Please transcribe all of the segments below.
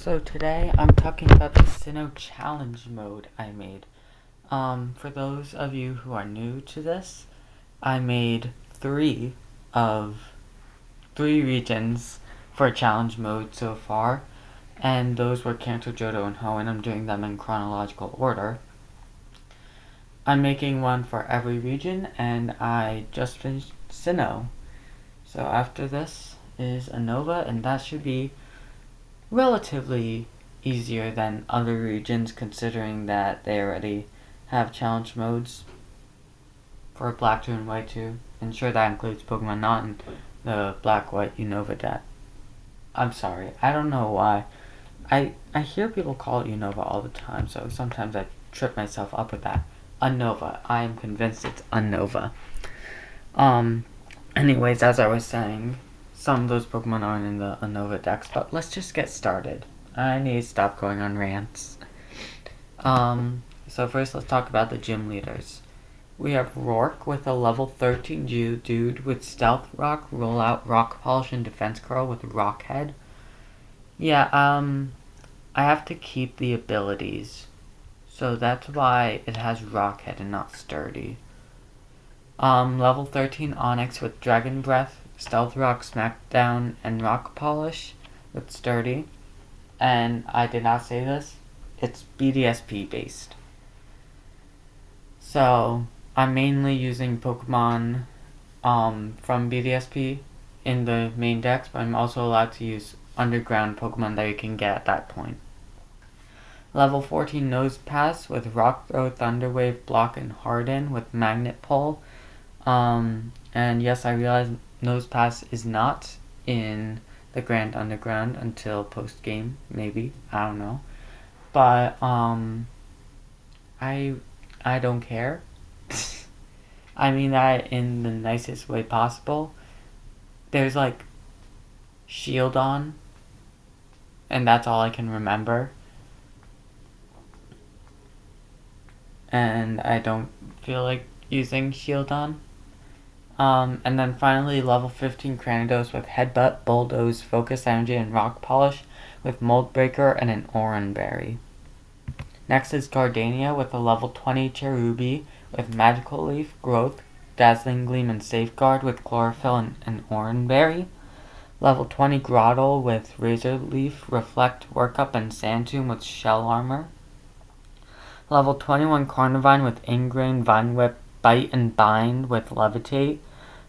So today I'm talking about the Sinnoh challenge mode I made. For those of you who are new to this, I made three regions for challenge mode so far, and those were Kanto, Johto, and Hoenn. I'm doing them in chronological order. I'm making one for every region, and I just finished Sinnoh. So after this is Unova, and that should be relatively easier than other regions, considering that they already have challenge modes for Black 2 and White 2. And sure, that includes Pokemon not in the Black White Unova deck. I'm sorry, I don't know why. I hear people call it Unova all the time, so sometimes I trip myself up with that. Unova. I am convinced it's Unova. Anyways, as I was saying, some of those Pokemon aren't in the Unova decks, but let's just get started. I need to stop going on rants. So first let's talk about the gym leaders. We have Rourke with a level 13 Geodude with Stealth Rock, Rollout, Rock Polish, and Defense Curl with Rock Head. Yeah, I have to keep the abilities, so that's why it has Rock Head and not Sturdy. Level 13 Onix with Dragon Breath, Stealth Rock, Smackdown, and Rock Polish with Sturdy. And I did not say this, it's BDSP based. So, I'm mainly using Pokemon from BDSP in the main decks, but I'm also allowed to use underground Pokemon that you can get at that point. Level 14 Nose Pass with Rock Throw, Thunder Wave, Block, and Harden with Magnet Pull. And yes, I realize Nose Pass is not in the Grand Underground until post game, maybe, I don't know. But I don't care. I mean that in the nicest way possible. There's like Shield on, and that's all I can remember. And I don't feel like using Shield on. And then finally, level 15 Cranidos with Headbutt, Bulldoze, Focus Energy, and Rock Polish with Mold Breaker and an Oran Berry. Next is Gardenia with a level 20 Cherubi with Magical Leaf, Growth, Dazzling Gleam, and Safeguard with Chlorophyll and an Oran Berry. Level 20 Grottle with Razor Leaf, Reflect, Workup, and Sandtomb with Shell Armor. Level 21 Carnivine with Ingrain, Vine Whip, Bite, and Bind with Levitate.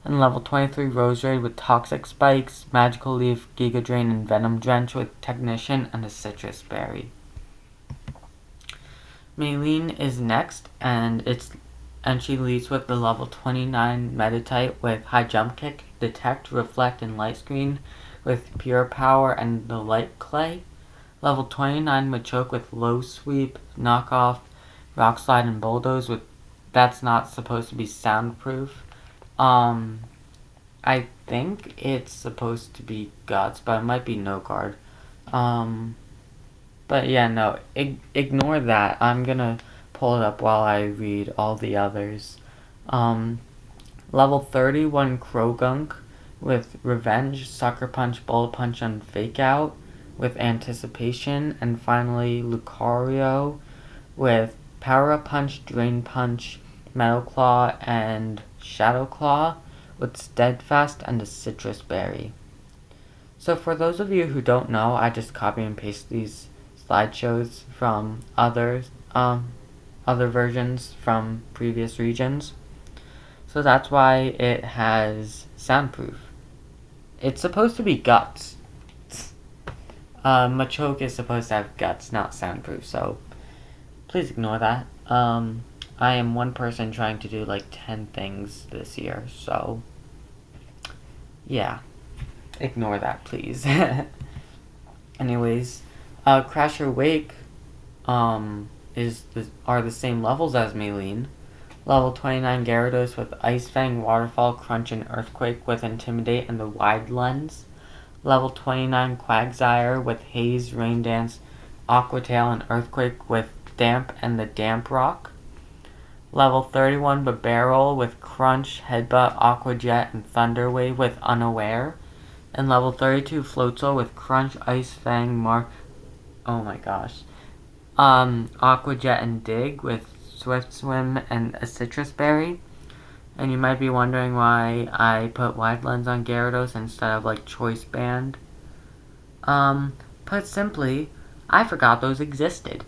And level 23 Roserade with Toxic Spikes, Magical Leaf, Giga Drain, and Venom Drench with Technician and a Citrus Berry. Maylene is next, and she leads with the level 29 Meditite with High Jump Kick, Detect, Reflect, and Light Screen with Pure Power and the Light Clay. Level 29 Machoke with Low Sweep, Knockoff, Rock Slide, and Bulldoze with that's not supposed to be soundproof. I think it's supposed to be Guts, but it might be No Guard. But yeah, no, ignore that. I'm gonna pull it up while I read all the others. Level 31 Krogunk with Revenge, Sucker Punch, Bullet Punch, and Fake Out with Anticipation. And finally, Lucario with Power Up Punch, Drain Punch, Metal Claw, and Shadow Claw with Steadfast and a Citrus Berry. So for those of you who don't know, I just copy and paste these slideshows from other versions from previous regions. So that's why it has soundproof. It's supposed to be Guts. Machoke is supposed to have Guts, not soundproof, so please ignore that. I am one person trying to do like 10 things this year, so yeah, ignore that, please. Anyways, Crasher Wake are the same levels as Maylene. Level 29 Gyarados with Ice Fang, Waterfall, Crunch, and Earthquake with Intimidate and the Wide Lens. Level 29 Quagsire with Haze, Rain Dance, Aqua Tail, and Earthquake with Damp and the Damp Rock. Level 31 Barbarrel with Crunch, Headbutt, Aqua Jet, and Thunder Wave with Unaware. And level 32 Floatzel with Crunch, Ice Fang, Oh my gosh. Aqua Jet and Dig with Swift Swim and a Citrus Berry. And you might be wondering why I put Wide Lens on Gyarados instead of like Choice Band. Put simply, I forgot those existed.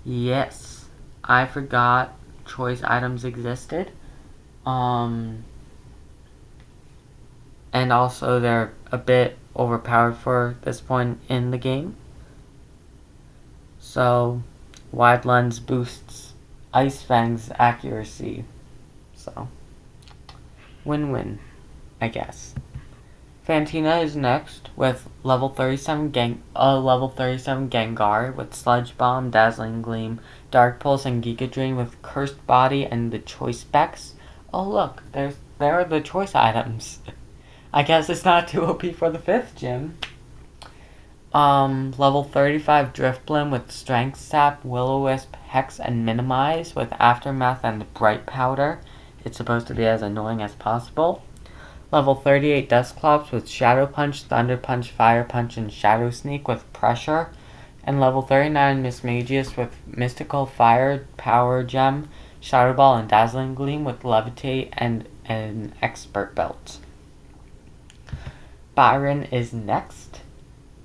Yes, I forgot choice items existed. And also they're a bit overpowered for this point in the game. So, Wide Lens boosts Ice Fang's accuracy. So, win-win, I guess. Fantina is next with level 37 Gengar with Sludge Bomb, Dazzling Gleam, Dark Pulse, and Giga Drain with Cursed Body and the choice specs. Oh look, there are the choice items. I guess it's not too OP for the 5th gym. Level 35 Drifblim with Strength Sap, Will-O-Wisp, Hex, and Minimize with Aftermath and Bright Powder. It's supposed to be as annoying as possible. Level 38 Dusclops with Shadow Punch, Thunder Punch, Fire Punch, and Shadow Sneak with Pressure. And level 39 Mismagius with Mystical Fire, Power Gem, Shadow Ball, and Dazzling Gleam with Levitate and an Expert Belt. Byron is next,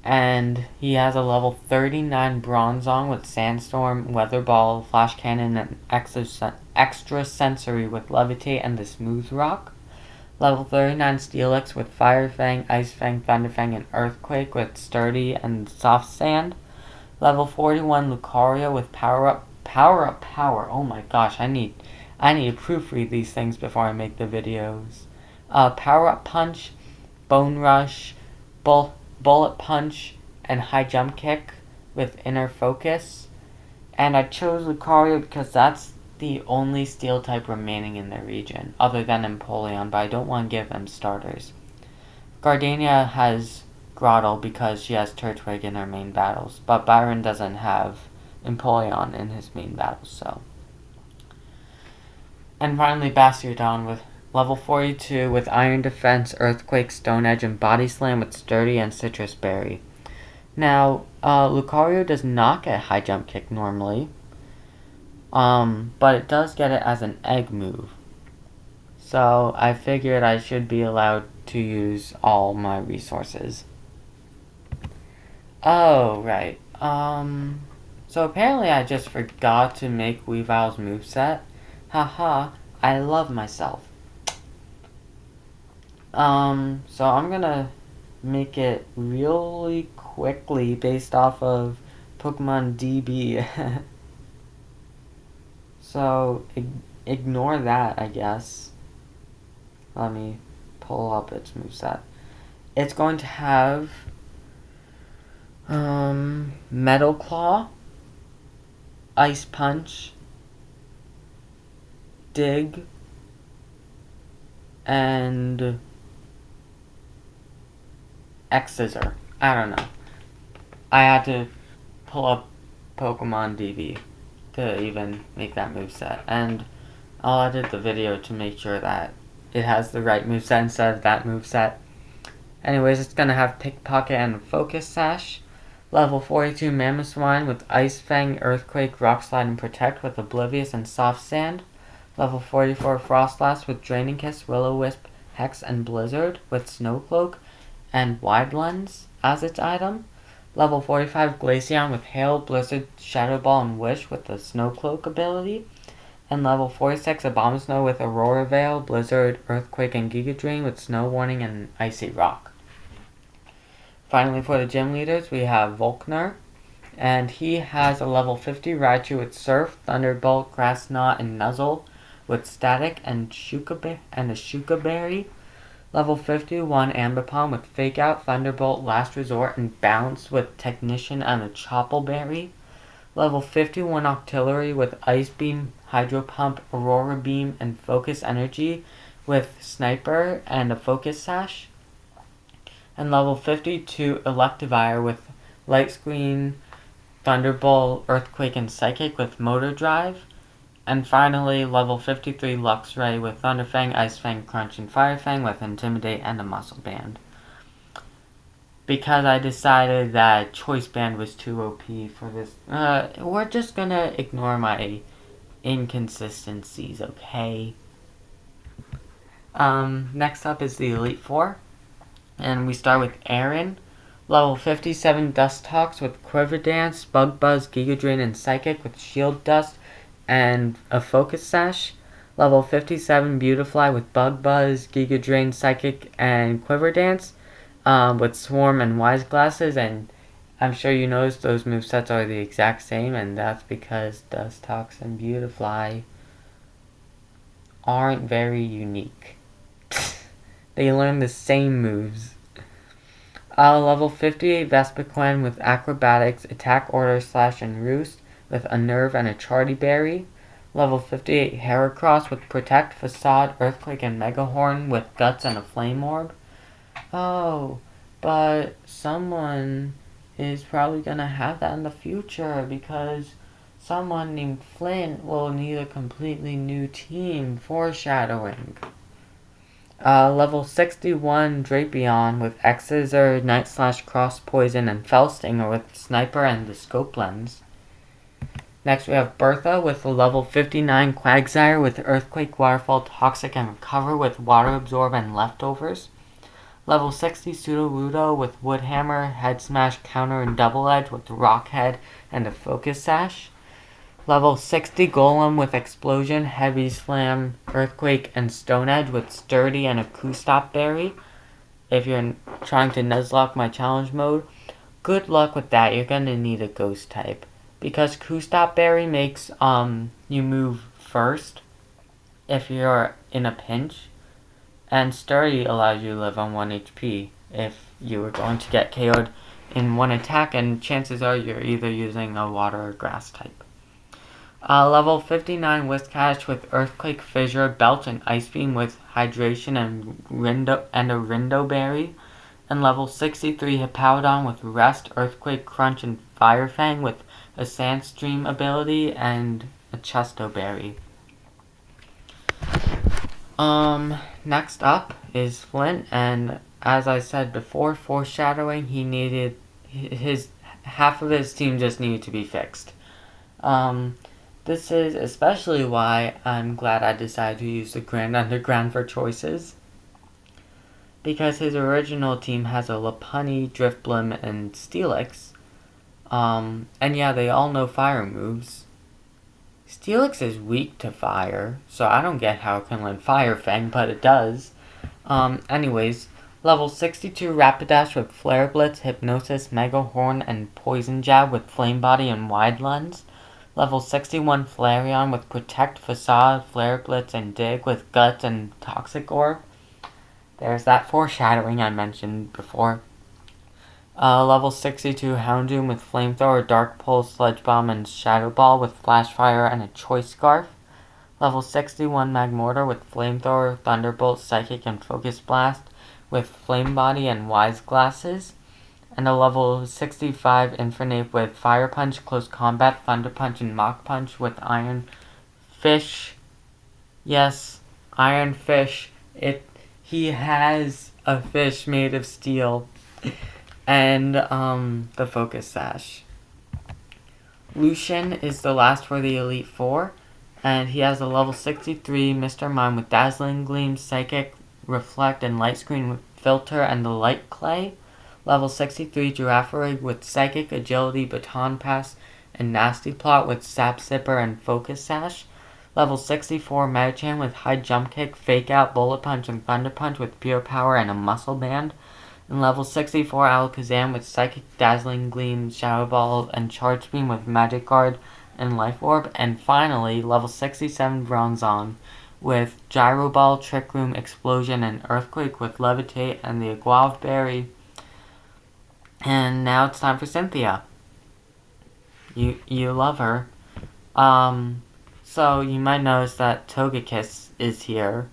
and he has a level 39 Bronzong with Sandstorm, Weather Ball, Flash Cannon, and Extra Sensory with Levitate and the Smooth Rock. Level 39 Steelix with Fire Fang, Ice Fang, Thunder Fang, and Earthquake with Sturdy and Soft Sand. Level 41 Lucario with Power Up. Oh my gosh, I need to proofread these things before I make the videos. Power Up Punch, Bone Rush, Bullet Punch, and High Jump Kick with Inner Focus. And I chose Lucario because that's the only steel type remaining in the region, other than Empoleon, but I don't want to give them starters. Gardenia has Grottle because she has Turtwig in her main battles, but Byron doesn't have Empoleon in his main battles, so. And finally, Bastiodon with level 42 with Iron Defense, Earthquake, Stone Edge, and Body Slam with Sturdy and Citrus Berry. Now, Lucario does not get High Jump Kick normally, but it does get it as an egg move. So I figured I should be allowed to use all my resources. Oh, right. So apparently I just forgot to make Weavile's moveset. Haha, I love myself. So I'm gonna make it really quickly based off of Pokemon DB. So, ignore that, I guess. Let me pull up its moveset. It's going to have Metal Claw, Ice Punch, Dig, and X-Scissor. I don't know. I had to pull up Pokemon DB to even make that moveset, and I'll edit the video to make sure that it has the right moveset instead of that moveset. Anyways, it's gonna have Pickpocket and Focus Sash. Level 42 Mamoswine with Ice Fang, Earthquake, Rock Slide, and Protect with Oblivious and Soft Sand. Level 44 Frostlass with Draining Kiss, Will-O-Wisp, Hex, and Blizzard with Snow Cloak and Wide Lens as its item. Level 45 Glaceon with Hail, Blizzard, Shadow Ball, and Wish with the Snow Cloak ability. And level 46 Abomasnow with Aurora Veil, Blizzard, Earthquake, and Giga Drain with Snow Warning and Icy Rock. Finally, for the gym leaders, we have Volkner, and he has a level 50 Raichu with Surf, Thunderbolt, Grass Knot, and Nuzzle with Static and a Shuka Berry. Level 51 Ambipom with Fake Out, Thunderbolt, Last Resort, and Bounce with Technician and a Chople Berry. Level 51 Octillery with Ice Beam, Hydro Pump, Aurora Beam, and Focus Energy with Sniper and a Focus Sash. And level 52 Electivire with Light Screen, Thunderbolt, Earthquake, and Psychic with Motor Drive. And finally, level 53 Luxray with Thunderfang, Ice Fang, Crunch, and Fire Fang with Intimidate and a Muscle Band. because I decided that Choice Band was too OP for this. We're just gonna ignore my inconsistencies, okay? Next up is the Elite Four, and we start with Aaron. Level 57 Dustox with Quiver Dance, Bug Buzz, Giga Drain, and Psychic with Shield Dust and a Focus Sash. Level 57 Beautifly with Bug Buzz, Giga Drain, Psychic, and Quiver Dance with Swarm and Wise Glasses. And I'm sure you noticed those movesets are the exact same, and that's because Dustox and Beautifly aren't very unique. They learn the same moves. Level 58 Vespiquen with Acrobatics, Attack Order, Slash, and Roost with a Nerve and a Charty Berry. Level 58 Heracross with Protect, Facade, Earthquake, and Megahorn with Guts and a Flame Orb. Oh, but someone is probably gonna have that in the future because someone named Flint will need a completely new team. Foreshadowing. Level 61 Drapion with X-Scissor, Night Slash, Cross Poison, and Fell Stinger with Sniper and the Scope Lens. Next we have Bertha with a level 59 Quagsire with Earthquake, Waterfall, Toxic, and Recover with Water Absorb and Leftovers. Level 60 Sudowoodo with Wood Hammer, Head Smash, Counter, and Double Edge with Rock Head and a Focus Sash. Level 60 Golem with Explosion, Heavy Slam, Earthquake, and Stone Edge with Sturdy and a Q-Stop Berry. If you're trying to Nuzlocke my challenge mode, good luck with that. You're gonna need a Ghost type. Because Q-Stop Berry makes you move first if you're in a pinch. And Sturdy allows you to live on 1 HP if you were going to get KO'd in one attack, and chances are you're either using a Water or Grass type. Level 59 Whiscash with Earthquake, Fissure, Belch, and Ice Beam with Hydration and a Rindo Berry. And level 63 Hippowdon with Rest, Earthquake, Crunch, and Fire Fang with a Sandstream ability and a Chesto Berry. Next up is Flint, and as I said before, foreshadowing, he needed his half of his team just needed to be fixed. This is especially why I'm glad I decided to use the Grand Underground for choices. Because his original team has a Lopunny, Drifblim, and Steelix. And yeah, they all know fire moves. Steelix is weak to fire, so I don't get how it can learn Fire Fang, but it does. Anyways, level 62 Rapidash with Flare Blitz, Hypnosis, Mega Horn, and Poison Jab with Flame Body and Wide Lens. Level 61 Flareon with Protect, Facade, Flare Blitz, and Dig with Guts and Toxic Orb. There's that foreshadowing I mentioned before. Level 62 Houndoom with Flamethrower, Dark Pulse, Sludge Bomb, and Shadow Ball with Flash Fire and a Choice Scarf. Level 61 Magmortar with Flamethrower, Thunderbolt, Psychic, and Focus Blast with Flame Body and Wise Glasses. And a level 65 Infernape with Fire Punch, Close Combat, Thunder Punch, and Mach Punch with Iron Fish. Yes, Iron Fish. He has a fish made of steel. And the Focus Sash. Lucian is the last for the Elite Four, and he has a level 63 Mr. Mime with Dazzling Gleam, Psychic, Reflect, and Light Screen with Filter and the Light Clay. Level 63 Girafarig with Psychic, Agility, Baton Pass, and Nasty Plot with Sap Sipper and Focus Sash. Level 64 Metachan with High Jump Kick, Fake Out, Bullet Punch, and Thunder Punch with Pure Power and a Muscle Band. And level 64 Alakazam with Psychic, Dazzling Gleam, Shadow Ball, and Charge Beam with Magic Guard and Life Orb. And finally, level 67 Bronzong with Gyro Ball, Trick Room, Explosion, and Earthquake with Levitate and the Aguave Berry. And now it's time for Cynthia. You love her. So you might notice that Togekiss is here.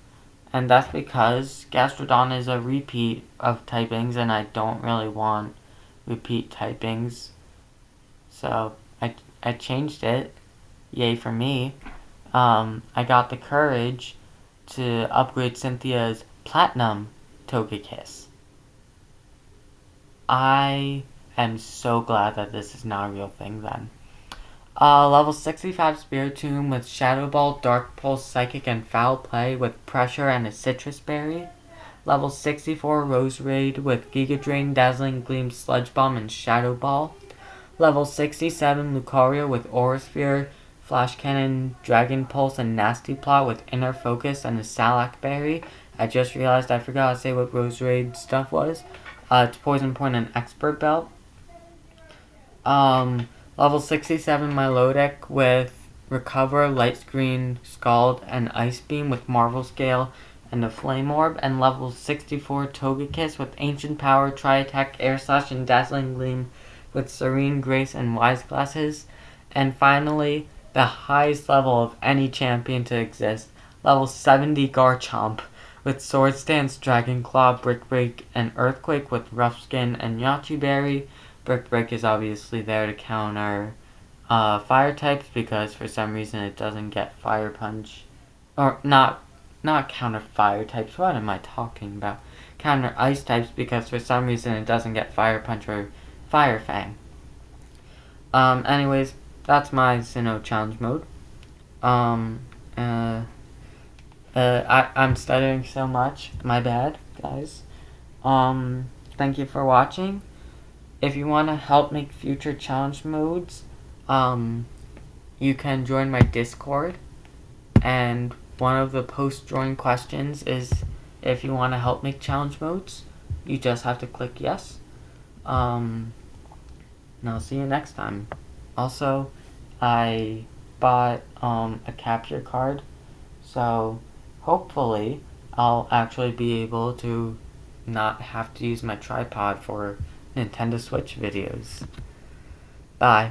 And that's because Gastrodon is a repeat of typings, and I don't really want repeat typings. So I changed it. Yay for me. I got the courage to upgrade Cynthia's Platinum Togekiss. I am so glad that this is not a real thing then. Level 65 Spiritomb with Shadow Ball, Dark Pulse, Psychic, and Foul Play with Pressure and a Citrus Berry. Level 64 Roserade with Giga Drain, Dazzling Gleam, Sludge Bomb, and Shadow Ball. Level 67 Lucario with Aura Sphere, Flash Cannon, Dragon Pulse, and Nasty Plot with Inner Focus and a Salac Berry. I just realized I forgot to say what Roserade stuff was. It's Poison Point and Expert Belt. Level 67 Milotic with Recover, Light Screen, Scald, and Ice Beam with Marvel Scale and a Flame Orb. And level 64 Togekiss with Ancient Power, Tri-Attack, Air Slash, and Dazzling Gleam with Serene Grace and Wise Glasses. And finally, the highest level of any champion to exist, level 70 Garchomp with Sword Stance, Dragon Claw, Brick Break, and Earthquake with Rough Skin and Yachi Berry. Brick Break is obviously there to counter fire types because for some reason it doesn't get Fire Punch. Or not counter fire types, what am I talking about? Counter ice types because for some reason it doesn't get Fire Punch or Fire Fang. Anyways, that's my Sinnoh challenge mode. I'm stuttering so much. My bad, guys. Thank you for watching. If you want to help make future challenge modes, you can join my Discord. And one of the post-join questions is if you want to help make challenge modes. You just have to click yes. And I'll see you next time. Also, I bought a capture card, so hopefully I'll actually be able to not have to use my tripod for Nintendo Switch videos. Bye.